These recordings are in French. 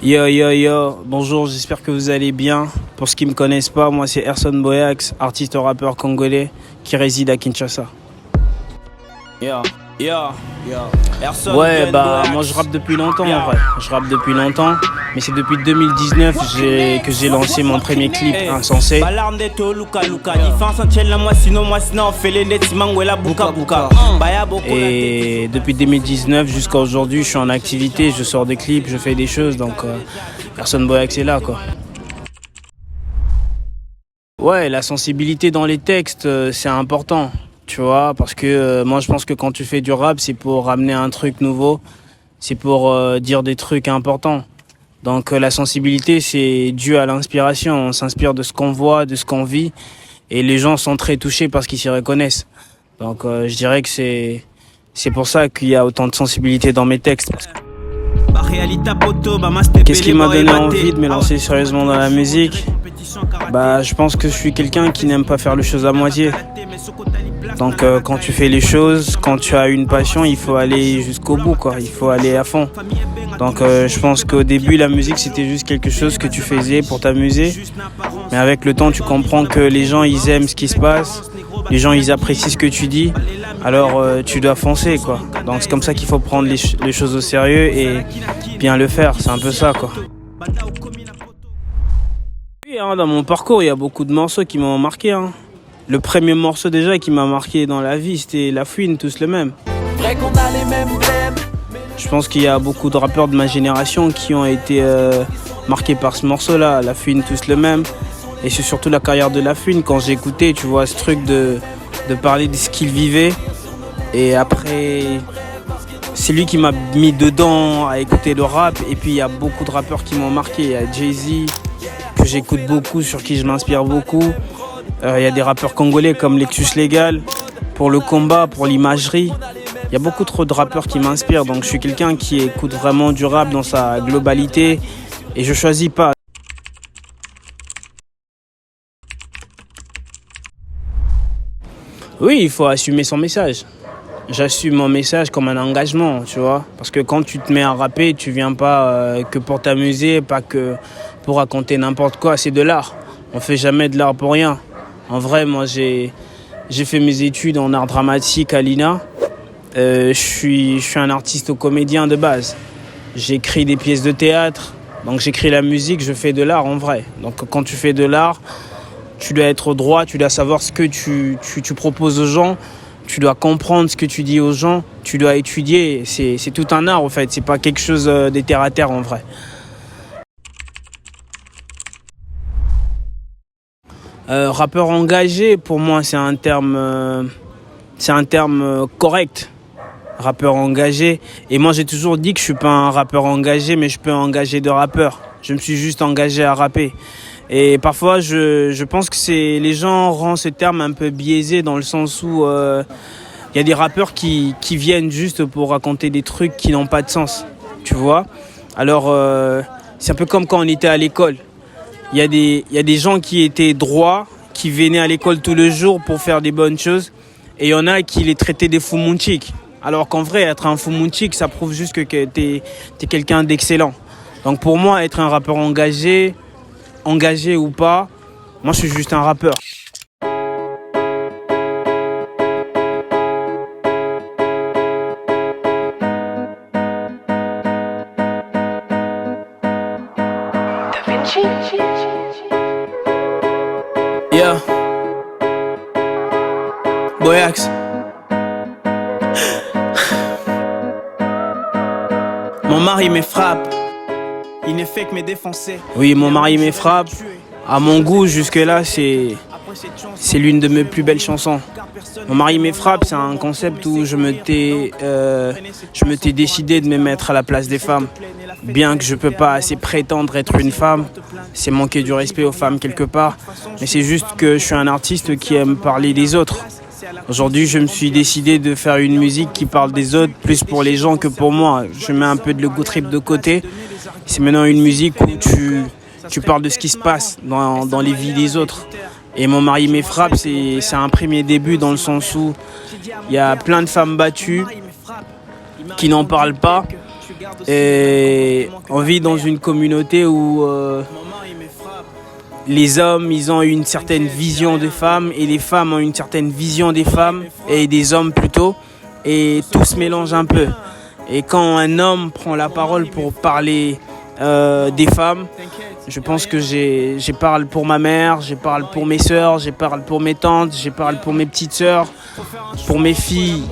Yo yo yo, bonjour, j'espère que vous allez bien. Pour ceux qui me connaissent pas, moi c'est Erson Boyax, artiste rappeur congolais qui réside à Kinshasa. Yo, yo, yo. Erson Ouais, Boyax. moi je rappe depuis longtemps en vrai. Je rappe depuis longtemps, mais c'est depuis 2019 que j'ai lancé mon premier clip Insensé. Et depuis 2019 jusqu'à aujourd'hui, je suis en activité, je sors des clips, je fais des choses, donc Erson Boyax est là quoi. Ouais, la sensibilité dans les textes, c'est important, tu vois, parce que moi je pense que quand tu fais du rap, c'est pour ramener un truc nouveau, c'est pour dire des trucs importants. Donc la sensibilité, c'est dû à l'inspiration, on s'inspire de ce qu'on voit, de ce qu'on vit, et les gens sont très touchés parce qu'ils s'y reconnaissent. Donc je dirais que c'est pour ça qu'il y a autant de sensibilité dans mes textes. Qu'est-ce qui m'a donné envie de me lancer sérieusement dans la musique ? Je pense que je suis quelqu'un qui n'aime pas faire les choses à moitié. Donc quand tu fais les choses, quand tu as une passion, il faut aller jusqu'au bout, quoi. Il faut aller à fond. Donc je pense qu'au début, la musique, c'était juste quelque chose que tu faisais pour t'amuser. Mais avec le temps, tu comprends que les gens, ils aiment ce qui se passe. Les gens, ils apprécient ce que tu dis. Alors tu dois foncer, quoi. Donc c'est comme ça qu'il faut prendre les choses au sérieux et bien le faire. C'est un peu ça, quoi. Oui, dans mon parcours, il y a beaucoup de morceaux qui m'ont marqué. Le premier morceau déjà qui m'a marqué dans la vie, c'était La Fouine, tous le même. Je pense qu'il y a beaucoup de rappeurs de ma génération qui ont été marqués par ce morceau-là, La Fouine, tous le même. Et c'est surtout la carrière de La Fouine. Quand j'ai écouté, tu vois, ce truc de parler de ce qu'il vivait. Et après, c'est lui qui m'a mis dedans à écouter le rap. Et puis, il y a beaucoup de rappeurs qui m'ont marqué. Il y a Jay-Z, que j'écoute beaucoup, sur qui je m'inspire beaucoup. Il y a des rappeurs congolais comme Lexus Légal, pour le combat, pour l'imagerie. Il y a beaucoup trop de rappeurs qui m'inspirent. Donc, je suis quelqu'un qui écoute vraiment du rap dans sa globalité. Et je choisis pas. Oui, il faut assumer son message. J'assume mon message comme un engagement, tu vois. Parce que quand tu te mets à rapper, tu viens pas que pour t'amuser, pas que pour raconter n'importe quoi. C'est de l'art. On fait jamais de l'art pour rien. En vrai, moi, j'ai fait mes études en art dramatique à l'INA. Je suis un artiste comédien de base. J'écris des pièces de théâtre. Donc j'écris la musique, je fais de l'art en vrai. Donc quand tu fais de l'art, tu dois être droit, tu dois savoir ce que tu proposes aux gens, tu dois comprendre ce que tu dis aux gens, tu dois étudier. C'est tout un art en fait, c'est pas quelque chose de terre à terre en vrai. Rappeur engagé, pour moi, c'est un terme correct. Rappeur engagé. Et moi, j'ai toujours dit que je suis pas un rappeur engagé, mais je peux engager de rappeurs. Je me suis juste engagé à rapper. Et parfois, je pense que les gens rendent ce terme un peu biaisé dans le sens où y a des rappeurs qui viennent juste pour raconter des trucs qui n'ont pas de sens, tu vois. Alors, c'est un peu comme quand on était à l'école. Il y a des gens qui étaient droits, qui venaient à l'école tous les jours pour faire des bonnes choses. Et il y en a qui les traitaient des foumountiques. Alors qu'en vrai, être un foumountique, ça prouve juste que t'es quelqu'un d'excellent. Donc pour moi, être un rappeur engagé ou pas, moi je suis juste un rappeur. Yeah. Boyax. Mon mari me frappe. Il ne fait que me défoncer. Oui, mon mari me frappe. À mon goût, jusque-là, c'est l'une de mes plus belles chansons. Mon mari me frappe, c'est un concept où je m'étais décidé de me mettre à la place des femmes. Bien que je peux pas assez prétendre être une femme, c'est manquer du respect aux femmes quelque part. Mais c'est juste que je suis un artiste qui aime parler des autres. Aujourd'hui, je me suis décidé de faire une musique qui parle des autres, plus pour les gens que pour moi. Je mets un peu de l'ego trip de côté. C'est maintenant une musique où tu parles de ce qui se passe dans les vies des autres. Et Mon mari me frappe, c'est un premier début dans le sens où il y a plein de femmes battues qui n'en parlent pas. Et on vit dans une communauté où les hommes, ils ont une certaine vision des femmes et les femmes ont une certaine vision des femmes et des hommes plutôt. Et tout se mélange un peu. Et quand un homme prend la parole pour parler des femmes, je pense que je parle pour ma mère, je parle pour mes sœurs, je parle pour mes tantes, je parle pour mes petites sœurs, pour mes filles.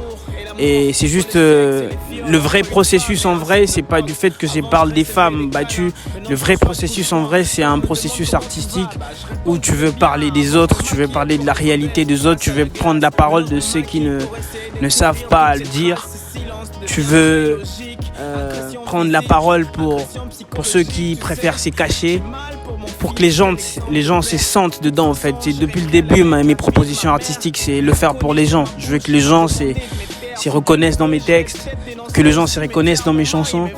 Et c'est juste le vrai processus en vrai, c'est pas du fait que je parle des femmes battues. Le vrai processus en vrai, c'est un processus artistique où tu veux parler des autres, tu veux parler de la réalité des autres, tu veux prendre la parole de ceux qui ne savent pas le dire. Tu veux prendre la parole pour ceux qui préfèrent se cacher, pour que les gens se sentent dedans en fait. Et depuis le début, mes propositions artistiques, c'est le faire pour les gens. Je veux que les gens se reconnaissent dans mes textes, que les gens se reconnaissent dans mes chansons.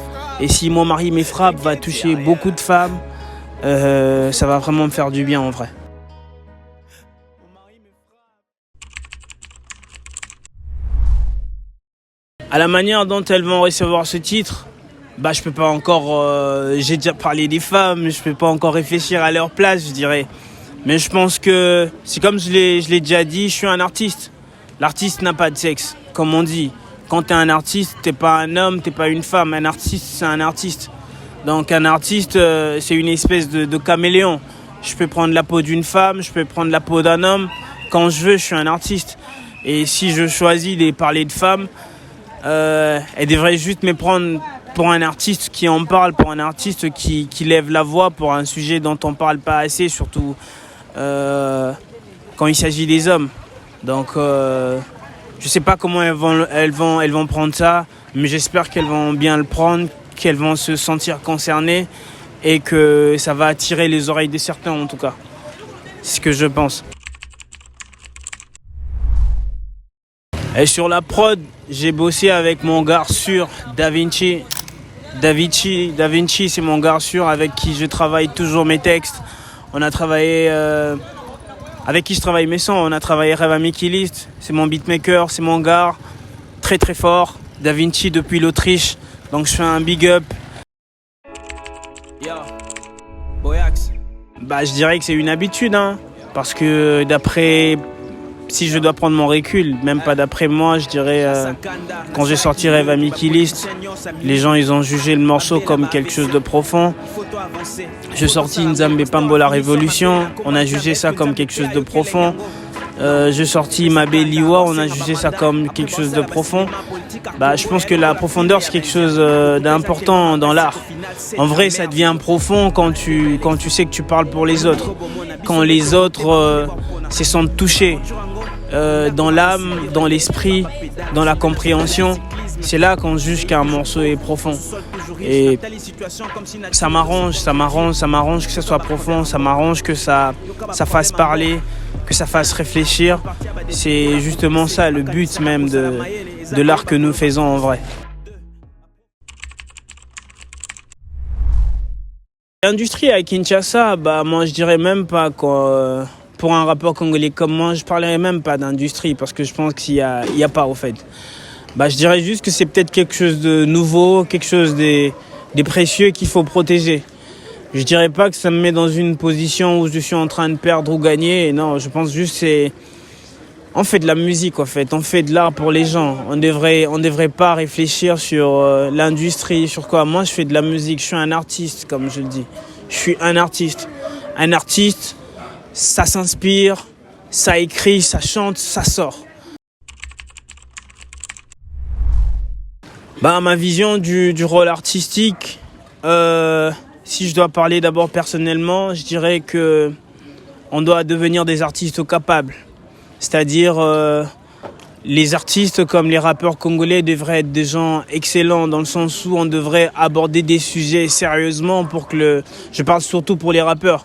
Et si Mon mari me frappe va toucher beaucoup de femmes, ça va vraiment me faire du bien en vrai. À la manière dont elles vont recevoir ce titre, je peux pas encore. J'ai déjà parlé des femmes, je peux pas encore réfléchir à leur place, je dirais. Mais je pense que c'est comme je l'ai déjà dit, je suis un artiste. L'artiste n'a pas de sexe, comme on dit. Quand t'es un artiste, t'es pas un homme, t'es pas une femme. Un artiste, c'est un artiste. Donc un artiste, c'est une espèce de caméléon. Je peux prendre la peau d'une femme, je peux prendre la peau d'un homme. Quand je veux, je suis un artiste. Et si je choisis de parler de femmes, elle devrait juste me prendre pour un artiste qui en parle, pour un artiste qui lève la voix pour un sujet dont on parle pas assez, surtout quand il s'agit des hommes. Donc je sais pas comment elles vont prendre ça, mais j'espère qu'elles vont bien le prendre, qu'elles vont se sentir concernées et que ça va attirer les oreilles de certains en tout cas. C'est ce que je pense. Et sur la prod, j'ai bossé avec mon gars sûr, Da Vinci. Da Vinci, c'est mon gars sûr avec qui je travaille toujours mes textes. On a travaillé avec qui je travaille mes sons. On a travaillé Rêve à Mickey List. C'est mon beatmaker, c'est mon gars. Très très fort. Da Vinci depuis l'Autriche. Donc je fais un big up. Yo, Boyax. Je dirais que c'est une habitude, hein. Parce que si je dois prendre mon recul, même pas d'après moi, je dirais quand j'ai sorti Rêve à Mickey List, les gens ils ont jugé le morceau comme quelque chose de profond. J'ai sorti Nzambe Pambo la Révolution, on a jugé ça comme quelque chose de profond. J'ai sorti Mabe Liwa, on a jugé ça comme quelque chose de profond. Je pense que la profondeur c'est quelque chose d'important dans l'art. En vrai, ça devient profond quand tu sais que tu parles pour les autres. Quand les autres se sentent touchés dans l'âme, dans l'esprit, dans la compréhension, c'est là qu'on juge qu'un morceau est profond. Et ça m'arrange que ça soit profond, ça m'arrange que ça fasse parler, que ça fasse réfléchir. C'est justement ça le but même de l'art que nous faisons en vrai. L'industrie à Kinshasa, moi je dirais même pas quoi. Pour un rappeur congolais comme moi, je parlerais même pas d'industrie parce que je pense qu'il y a pas au fait. Je dirais juste que c'est peut-être quelque chose de nouveau, quelque chose des précieux qu'il faut protéger. Je dirais pas que ça me met dans une position où je suis en train de perdre ou gagner. Non, je pense juste on fait de la musique en fait, on fait de l'art pour les gens. On devrait pas réfléchir sur l'industrie, sur quoi. Moi, je fais de la musique, je suis un artiste comme je le dis. Je suis un artiste. Un artiste, ça s'inspire, ça écrit, ça chante, ça sort. Ma vision du rôle artistique, si je dois parler d'abord personnellement, je dirais que on doit devenir des artistes capables. C'est-à-dire, les artistes comme les rappeurs congolais devraient être des gens excellents dans le sens où on devrait aborder des sujets sérieusement je parle surtout pour les rappeurs.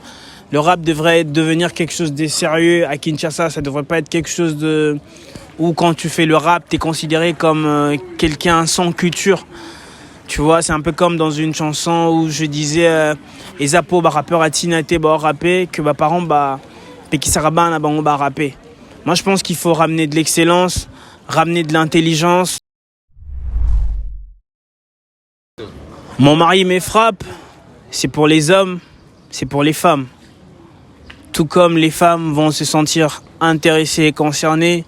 Le rap devrait devenir quelque chose de sérieux à Kinshasa. Ça devrait pas être quelque chose où quand tu fais le rap, t'es considéré comme quelqu'un sans culture. Tu vois, c'est un peu comme dans une chanson où je disais Ezapo, rappeur à Tinate, rapper, que parents, Pekisarabana, rapper. Moi, je pense qu'il faut ramener de l'excellence, ramener de l'intelligence. Mon mari me frappe, c'est pour les hommes, c'est pour les femmes. Tout comme les femmes vont se sentir intéressées et concernées,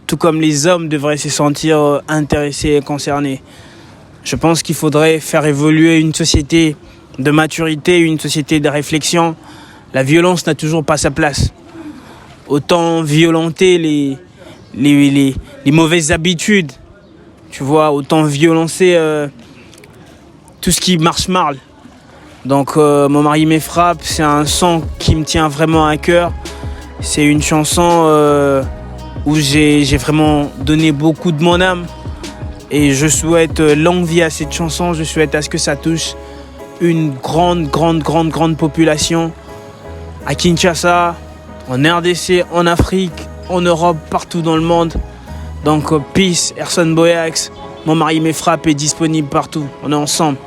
tout comme les hommes devraient se sentir intéressés et concernés. Je pense qu'il faudrait faire évoluer une société de maturité, une société de réflexion. La violence n'a toujours pas sa place. Autant violenter les mauvaises habitudes, tu vois, autant violencer tout ce qui marche mal. Donc Mon mari me frappe, c'est un son qui me tient vraiment à cœur. C'est une chanson où j'ai vraiment donné beaucoup de mon âme. Et je souhaite longue vie à cette chanson. Je souhaite à ce que ça touche une grande population à Kinshasa, en RDC, en Afrique, en Europe, partout dans le monde. Donc peace, Erson Boyax. Mon mari me frappe est disponible partout. On est ensemble.